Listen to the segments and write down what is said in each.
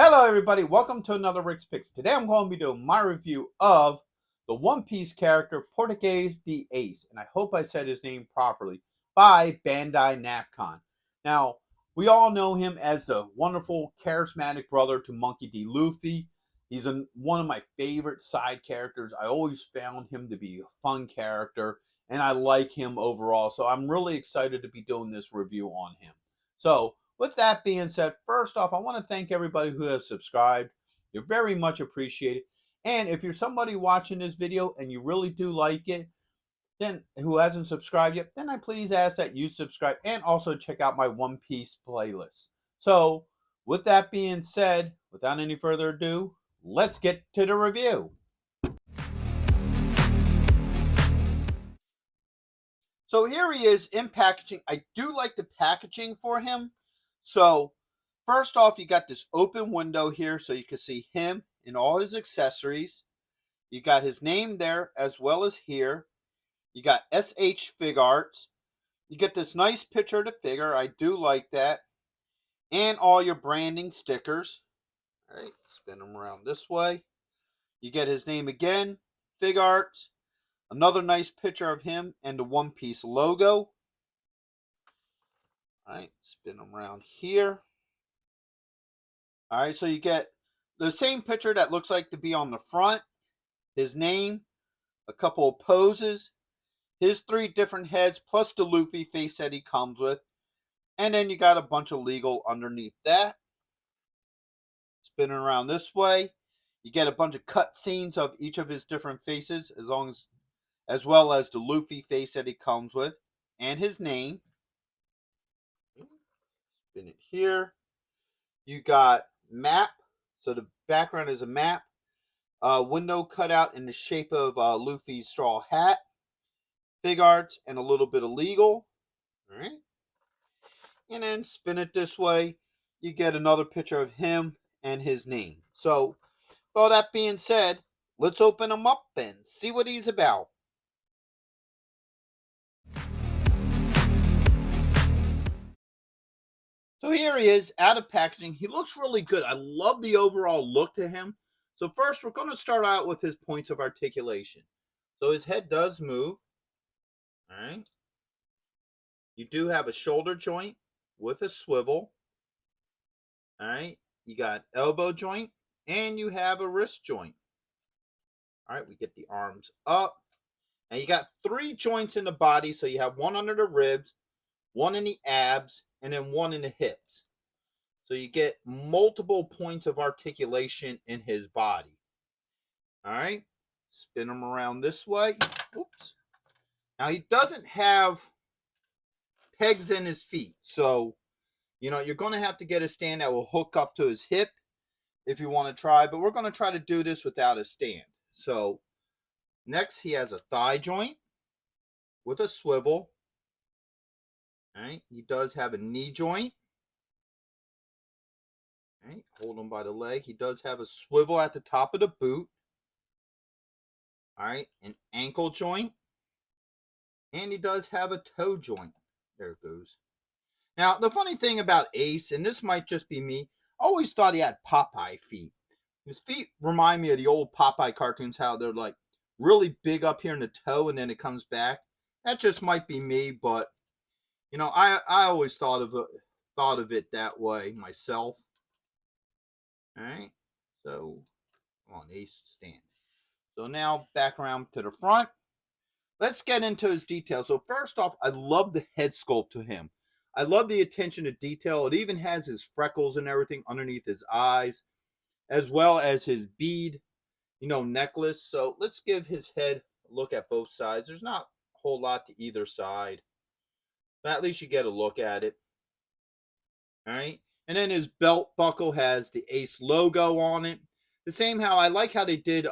Hello everybody, welcome to another Rick's Picks. Today I'm going to be doing my review of the One Piece character Portgas.D.Ace, and I hope I said his name properly, by Bandai Namco. Now, we all know him as the wonderful, charismatic brother to Monkey D. Luffy. He's one of my favorite side characters. I always found him to be a fun character, and I like him overall, so I'm really excited to be doing this review on him. So, with that being said, first off, I want to thank everybody who has subscribed. You're very much appreciated. And if you're somebody watching this video and you really do like it, then who hasn't subscribed yet, then I please ask that you subscribe and also check out my One Piece playlist. So, with that being said, without any further ado, let's get to the review. So here he is in packaging. I do like the packaging for him. So first off, you got this open window here so you can see him and all his accessories. You got his name there as well as here. You got S.H.Figuarts. You get this nice picture of the figure. I do like that. And all your branding stickers. All right, spin them around this way. You get his name again, Figuarts. Another nice picture of him and the One Piece logo. All right, spin them around here. All right, so you get the same picture that looks like to be on the front, his name, a couple of poses, his 3 different heads, plus the Luffy face that he comes with. And then you got a bunch of legal underneath that. Spinning around this way, you get a bunch of cut scenes of each of his different faces, as well as the Luffy face that he comes with, and his name. Spin it here. You got map, so the background is a map. Window cutout in the shape of Luffy's straw hat. Figuarts and a little bit of legal. All right. And then spin it this way. You get another picture of him and his name. So, with all that being said, let's open him up and see what he's about. So here he is, out of packaging. He looks really good. I love the overall look to him. So first, we're going to start out with his points of articulation. So his head does move. All right. You do have a shoulder joint with a swivel. All right. You got elbow joint and you have a wrist joint. All right. We get the arms up. And you got 3 joints in the body. So you have one under the ribs, one in the abs, and then one in the hips. So you get multiple points of articulation in his body. All right. Spin him around this way. Oops. Now he doesn't have pegs in his feet. So, you're going to have to get a stand that will hook up to his hip if you want to try. But we're going to try to do this without a stand. So, next he has a thigh joint with a swivel. All right. He does have a knee joint. All right. Hold him by the leg. He does have a swivel at the top of the boot. All right. An ankle joint. And he does have a toe joint. There it goes. Now, the funny thing about Ace, and this might just be me, I always thought he had Popeye feet. His feet remind me of the old Popeye cartoons, how they're like really big up here in the toe and then it comes back. That just might be me, but I always thought of it that way myself. All right. So, come on, Ace, stand. So now back around to the front. Let's get into his details. So first off, I love the head sculpt to him. I love the attention to detail. It even has his freckles and everything underneath his eyes, as well as his bead, necklace. So let's give his head a look at both sides. There's not a whole lot to either side, but at least you get a look at it. All right. And then his belt buckle has the Ace logo on it. The same how I like how they did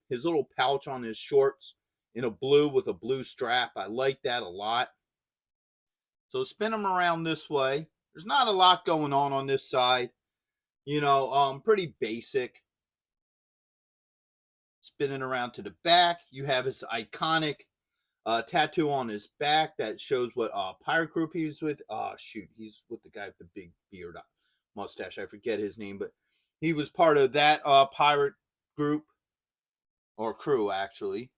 his little pouch on his shorts in a blue with a blue strap. I like that a lot. So spin them around this way. There's not a lot going on this side. Pretty basic. Spinning around to the back, you have his iconic tattoo on his back that shows what pirate group he's with. He's with the guy with the big beard, mustache. I forget his name, but He was part of that pirate group, or crew actually.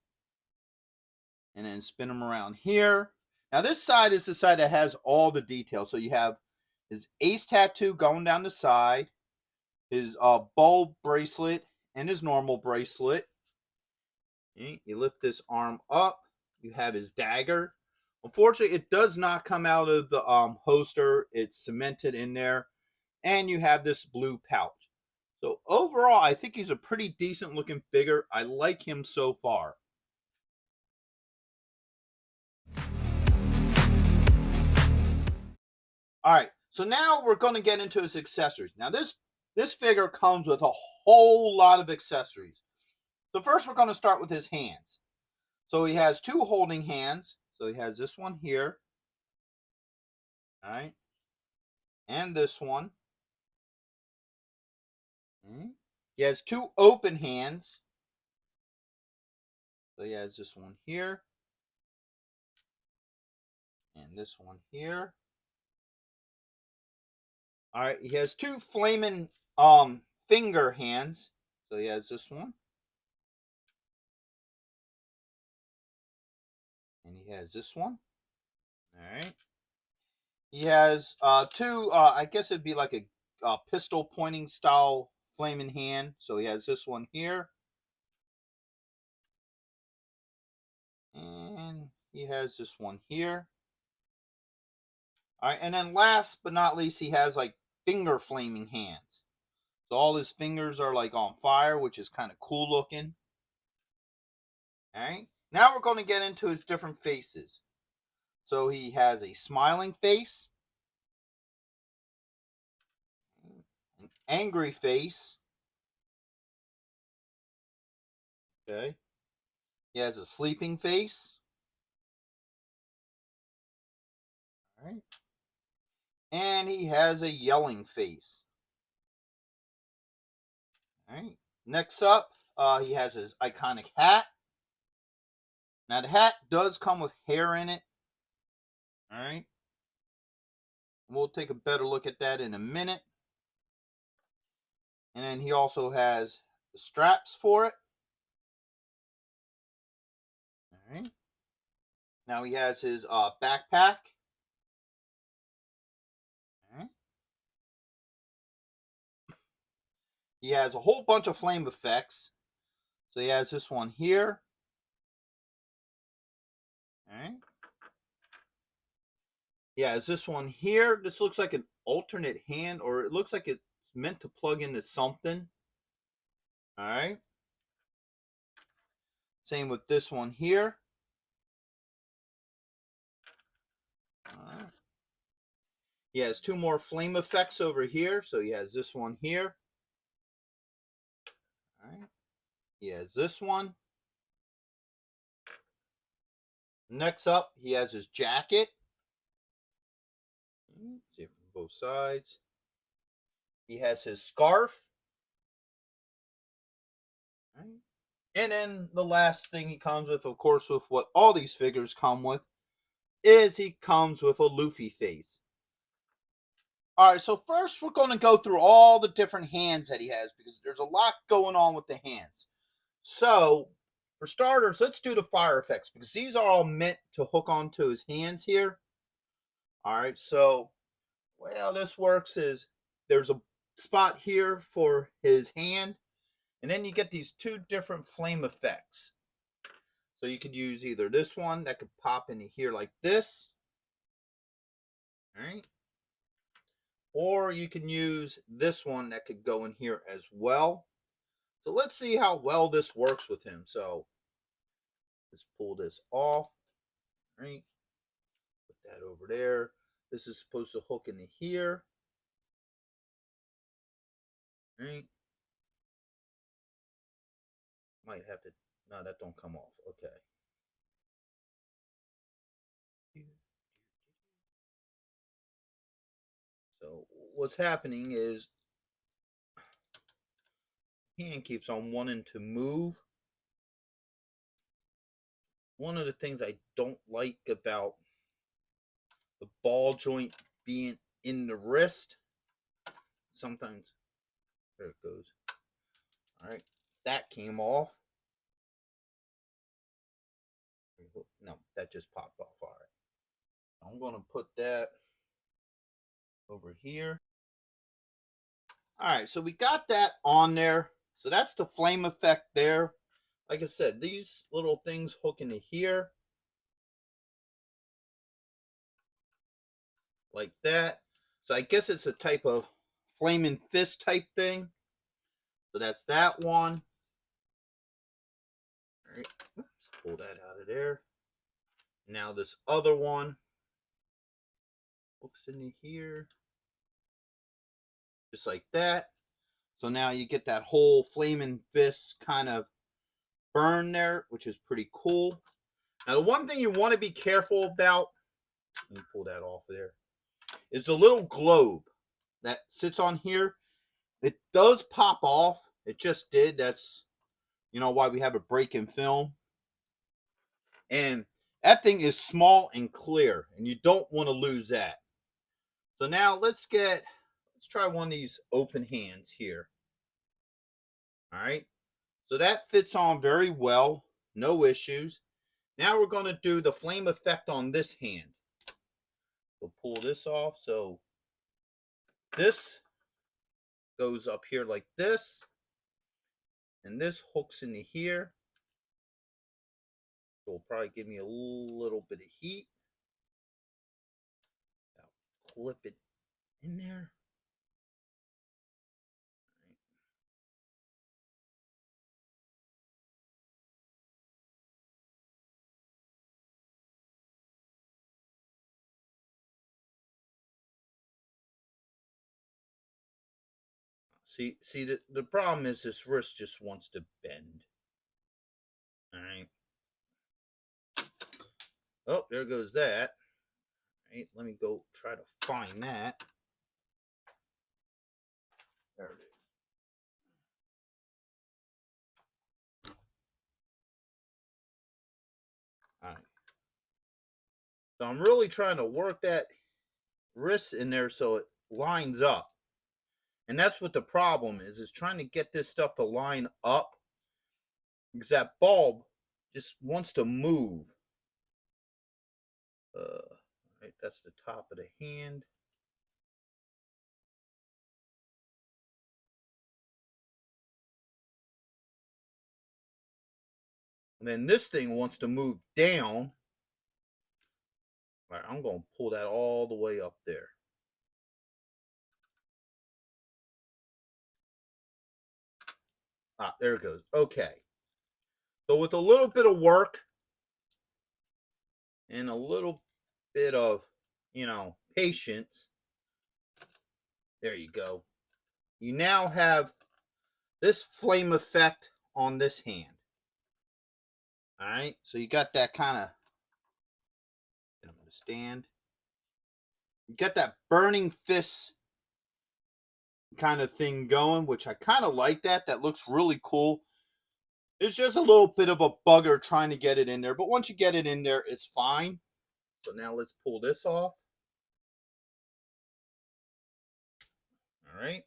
And then spin him around here. Now this side is the side that has all the details. So you have his ace tattoo going down the side, his bulb bracelet, and his normal bracelet. Okay, you lift this arm up. You have his dagger. Unfortunately, it does not come out of the holster. It's cemented in there. And you have this blue pouch. So overall, I think he's a pretty decent looking figure. I like him so far. All right, so now we're going to get into his accessories. Now this figure comes with a whole lot of accessories. So first we're going to start with his hands. So he has two holding hands. So he has this one here. All right. And this one. Okay. He has two open hands. So he has this one here. And this one here. All right. He has two flaming finger hands. So he has this one. And he has this one. All right. He has two, I guess it'd be like a pistol pointing style flaming hand. So he has this one here. And he has this one here. All right, and then last but not least, he has like finger flaming hands. So all his fingers are like on fire, which is kind of cool looking. All right, now we're going to get into his different faces. So he has a smiling face, an angry face. Okay. He has a sleeping face. All right. And he has a yelling face. All right. Next up, he has his iconic hat. Now the hat does come with hair in it. All right. We'll take a better look at that in a minute. And then he also has the straps for it. All right. Now he has his backpack. All right. He has a whole bunch of flame effects. So he has this one here. All right. He has this one here. This looks like an alternate hand, or it looks like it's meant to plug into something. All right. Same with this one here. All right. He has two more flame effects over here. So he has this one here. All right. He has this one. Next up, he has his jacket. See it from both sides. He has his scarf. All right. And then the last thing he comes with, of course, with what all these figures come with, is he comes with a Luffy face. All right, so first we're going to go through all the different hands that he has because there's a lot going on with the hands. So, for starters, let's do the fire effects because these are all meant to hook onto his hands here. All right, so, well, this works is there's a spot here for his hand, and then you get these two different flame effects. So you could use either this one that could pop into here like this. All right. Or you can use this one that could go in here as well. So let's see how well this works with him. So let's pull this off. All right. Put that over there. This is supposed to hook into here. All right. Might have to, no, that don't come off. Okay. So what's happening is hand keeps on wanting to move. One of the things I don't like about the ball joint being in the wrist, sometimes There it goes. All right, that came off. No, that just popped off. All right, I'm going to put that over here. All right, so we got that on there. So that's the flame effect there. Like I said, these little things hook into here. Like that. So I guess it's a type of flaming fist type thing. So that's that one. All right, let's pull that out of there. Now this other one hooks into here. Just like that. So now you get that whole flaming fist kind of burn there, which is pretty cool. Now the one thing you want to be careful about, let me pull that off there, is the little globe that sits on here. It does pop off. It just did. That's, you know, why we have a break in film. And that thing is small and clear, and you don't want to lose that. So now let's try one of these open hands here. All right. So that fits on very well. No issues. Now we're going to do the flame effect on this hand. We'll pull this off. So this goes up here like this. And this hooks into here. So it'll probably give me a little bit of heat. I'll clip it in there. See, the problem is this wrist just wants to bend. All right. Oh, there goes that. All right, let me go try to find that. There it is. All right. So I'm really trying to work that wrist in there so it lines up. And that's what the problem is trying to get this stuff to line up. Because that bulb just wants to move. Right, that's the top of the hand. And then this thing wants to move down. All right, I'm going to pull that all the way up there. Ah, there it goes. Okay. So with a little bit of work and a little bit of, you know, patience, there you go. You now have this flame effect on this hand. All right. So you got that kind of, I'm going to stand. You got that burning fist kind of thing going, which I kind of like that. That looks really cool. It's just a little bit of a bugger trying to get it in there. But once you get it in there, it's fine. So now let's pull this off. All right.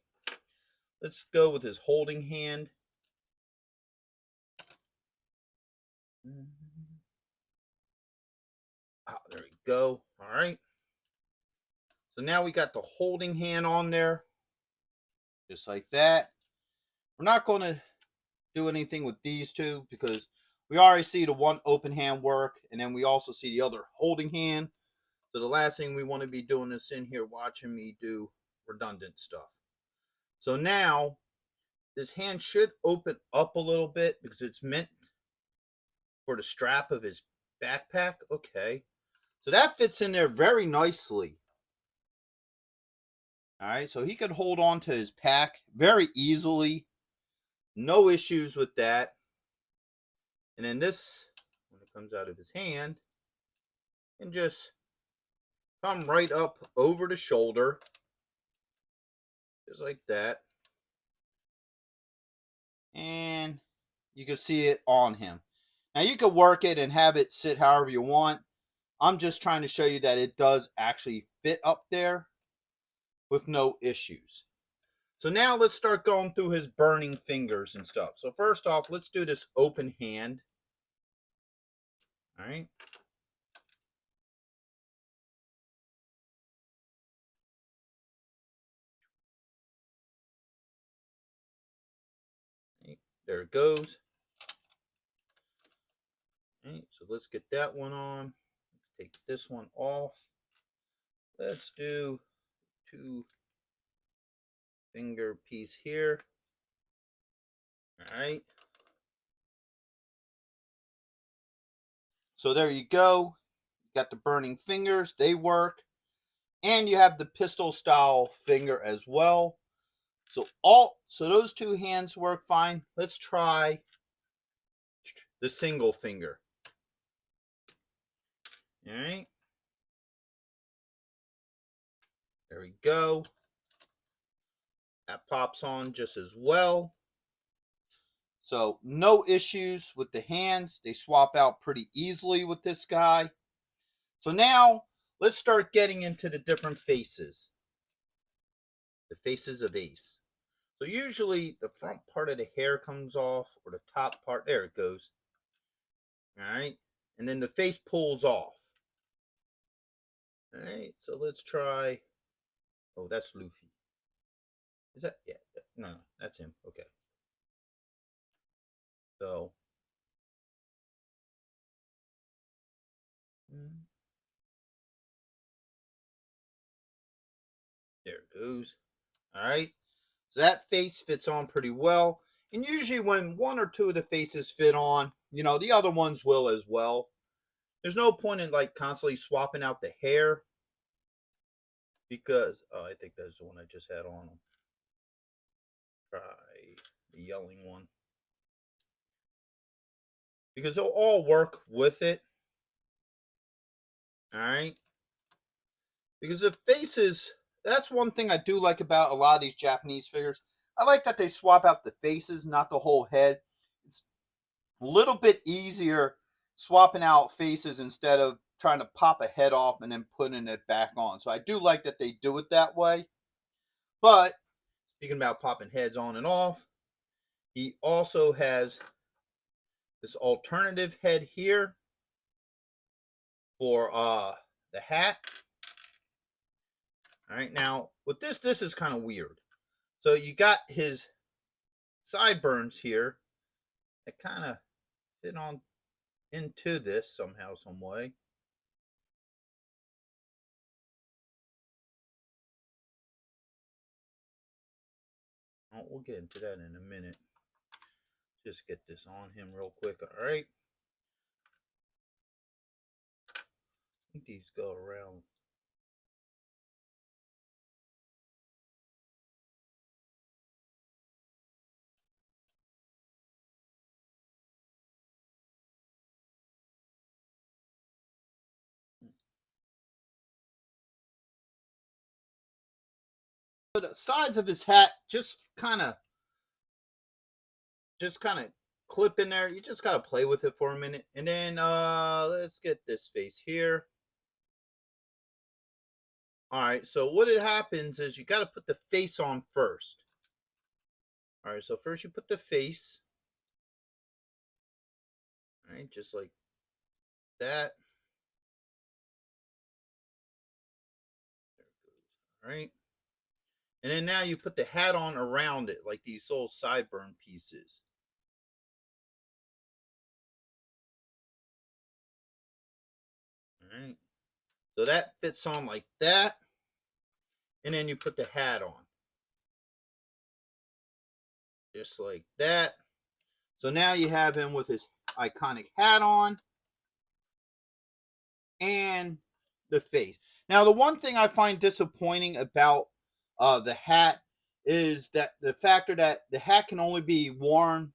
Let's go with his holding hand. Ah, there we go. All right. So now we got the holding hand on there. Just like that. We're not going to do anything with these two because we already see the one open hand work. And then we also see the other holding hand. So the last thing we want to be doing is in here watching me do redundant stuff. So now this hand should open up a little bit because it's meant for the strap of his backpack. Okay. So that fits in there very nicely. All right. So he could hold on to his pack very easily. No issues with that. And then this, when it comes out of his hand, and just come right up over the shoulder. Just like that. And you can see it on him. Now you can work it and have it sit however you want. I'm just trying to show you that it does actually fit up there with no issues. So now let's start going through his burning fingers and stuff. So first off, let's do this open hand. All right. There it goes. All right, so let's get that one on. Let's take this one off. Let's do 2-finger piece here. All right. So there you go. You got the burning fingers. They work. And you have the pistol style finger as well. So those 2 hands work fine. Let's try the single finger. All right. There we go. That pops on just as well. So no issues with the hands. They swap out pretty easily with this guy. So now let's start getting into the different faces. The faces of Ace. So usually the front part of the hair comes off, or the top part. There it goes. All right. And then the face pulls off. All right. So let's try. Oh, that's Luffy. Is that? Yeah. No, that's him. Okay. So. There it goes. All right. So that face fits on pretty well. And usually when 1 or 2 of the faces fit on, the other ones will as well. There's no point in like constantly swapping out the hair because I think that's the one I just had on. Try the yelling one. Because they'll all work with it. All right. Because the faces, that's one thing I do like about a lot of these Japanese figures. I like that they swap out the faces, not the whole head. It's a little bit easier swapping out faces instead of trying to pop a head off and then putting it back on. So I do like that they do it that way. But speaking about popping heads on and off, he also has this alternative head here for the hat. All right, now with this is kind of weird. So you got his sideburns here that kind of fit on into this somehow, some way. Oh, we'll get into that in a minute. Just get this on him real quick. All right. I think these go around. So the sides of his hat just kind of clip in there. You just gotta play with it for a minute. And then let's get this face here. All right, so what it happens is you got to put the face on first. All right, so first you put the face. All right, just like that. There it goes. All right. And then now you put the hat on around it, like these little sideburn pieces. All right. So that fits on like that. And then you put the hat on. Just like that. So now you have him with his iconic hat on and the face. Now, the one thing I find disappointing about the hat is that the factor that the hat can only be worn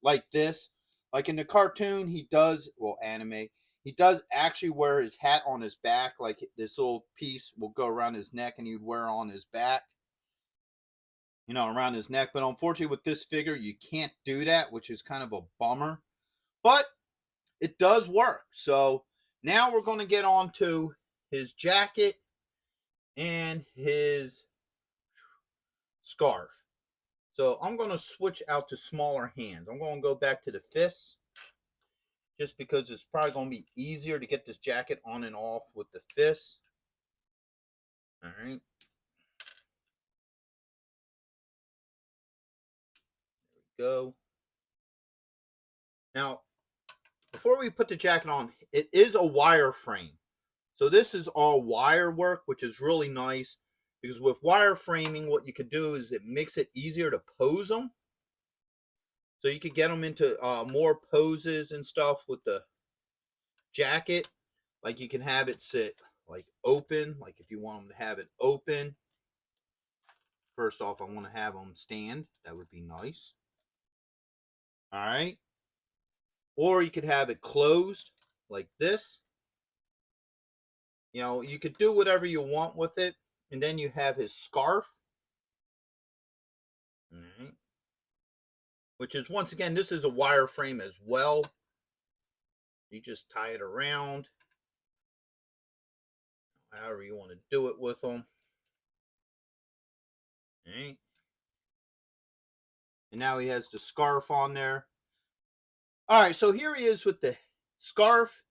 like this. Like in the cartoon, he does, well, anime, he does actually wear his hat on his back. Like this little piece will go around his neck and he'd wear on his back, around his neck. But unfortunately, with this figure, you can't do that, which is kind of a bummer. But it does work. So now we're going to get on to his jacket and his scarf. So I'm going to switch out to smaller hands. I'm going to go back to the fists, just because it's probably going to be easier to get this jacket on and off with the fists. All right. There we go. Now, before we put the jacket on, it is a wire frame. So this is all wire work, which is really nice, because with wire framing, what you could do is it makes it easier to pose them. So you could get them into more poses and stuff with the jacket. Like you can have it sit like open, like if you want them to have it open. First off, I want to have them stand. That would be nice. All right. Or you could have it closed like this. You know, you could do whatever you want with it. And then you have his scarf. All right. Which is, once again, this is a wire frame as well. You just tie it around. However you want to do it with them. All right. And now he has the scarf on there. All right, so here he is with the scarf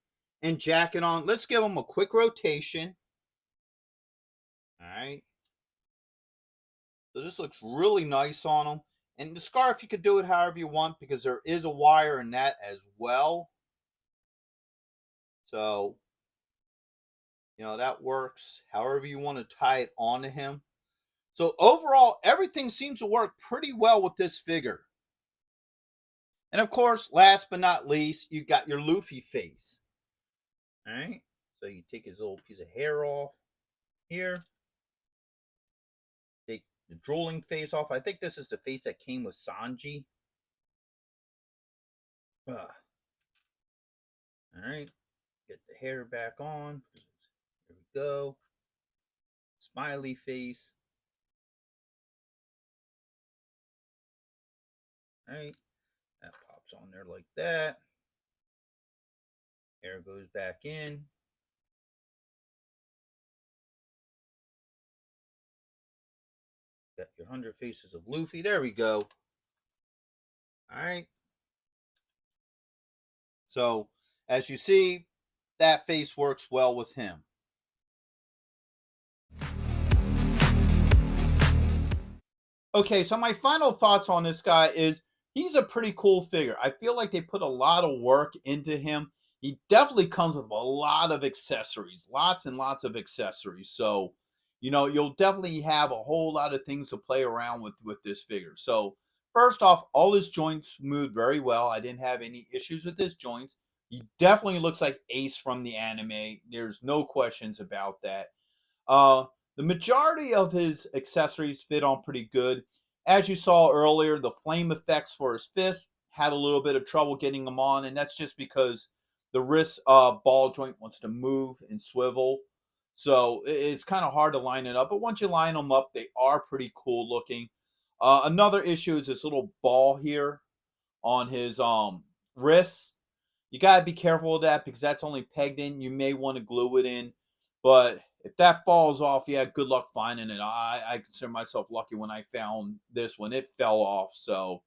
and jacket on. Let's give him a quick rotation. All right. So this looks really nice on him. And the scarf, you could do it however you want, because there is a wire in that as well. So, you know, that works however you want to tie it onto him. So overall, everything seems to work pretty well with this figure. And of course, last but not least, you got your Luffy face. All right. So you take his little piece of hair off here. Take the drooling face off. I think this is the face that came with Sanji. All right. Get the hair back on. There we go. Smiley face. All right. That pops on there like that. Hair goes back in. Got your 100 faces of Luffy. There we go. All right. So, as you see, that face works well with him. Okay, so my final thoughts on this guy is he's a pretty cool figure. I feel like they put a lot of work into him. He definitely comes with a lot of accessories, lots and lots of accessories. So, you know, you'll definitely have a whole lot of things to play around with this figure. So, first off, all his joints moved very well. I didn't have any issues with his joints. He definitely looks like Ace from the anime. There's no questions about that. Uh, the majority of his accessories fit on pretty good. As you saw earlier, the flame effects for his fist had a little bit of trouble getting them on, and that's just because the wrist ball joint wants to move and swivel. So it's kind of hard to line it up. But once you line them up, they are pretty cool looking. Another issue is this little ball here on his wrist. You got to be careful with that because that's only pegged in. You may want to glue it in. But if that falls off, yeah, good luck finding it. I consider myself lucky when I found this one. It fell off. So,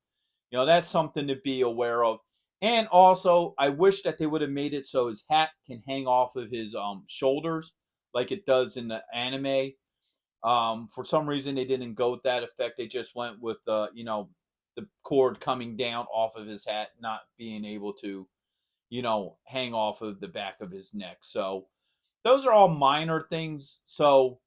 you know, that's something to be aware of. And also, I wish that they would have made it so his hat can hang off of his shoulders like it does in the anime. For some reason, they didn't go with that effect. They just went with, you know, the cord coming down off of his hat, not being able to, you know, hang off of the back of his neck. So those are all minor things. So,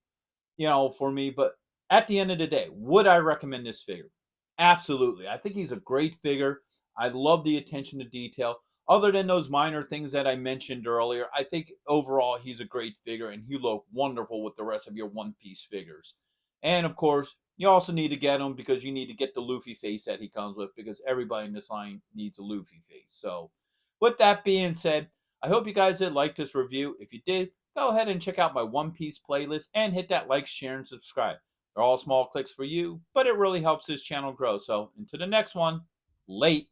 you know, for me, but at the end of the day, would I recommend this figure? Absolutely. I think he's a great figure. I love the attention to detail. Other than those minor things that I mentioned earlier, I think overall he's a great figure and he look wonderful with the rest of your One Piece figures. And of course, you also need to get him because you need to get the Luffy face that he comes with because everybody in this line needs a Luffy face. So, with that being said, I hope you guys did like this review. If you did, go ahead and check out my One Piece playlist and hit that like, share, and subscribe. They're all small clicks for you, but it really helps this channel grow. So, into the next one, late.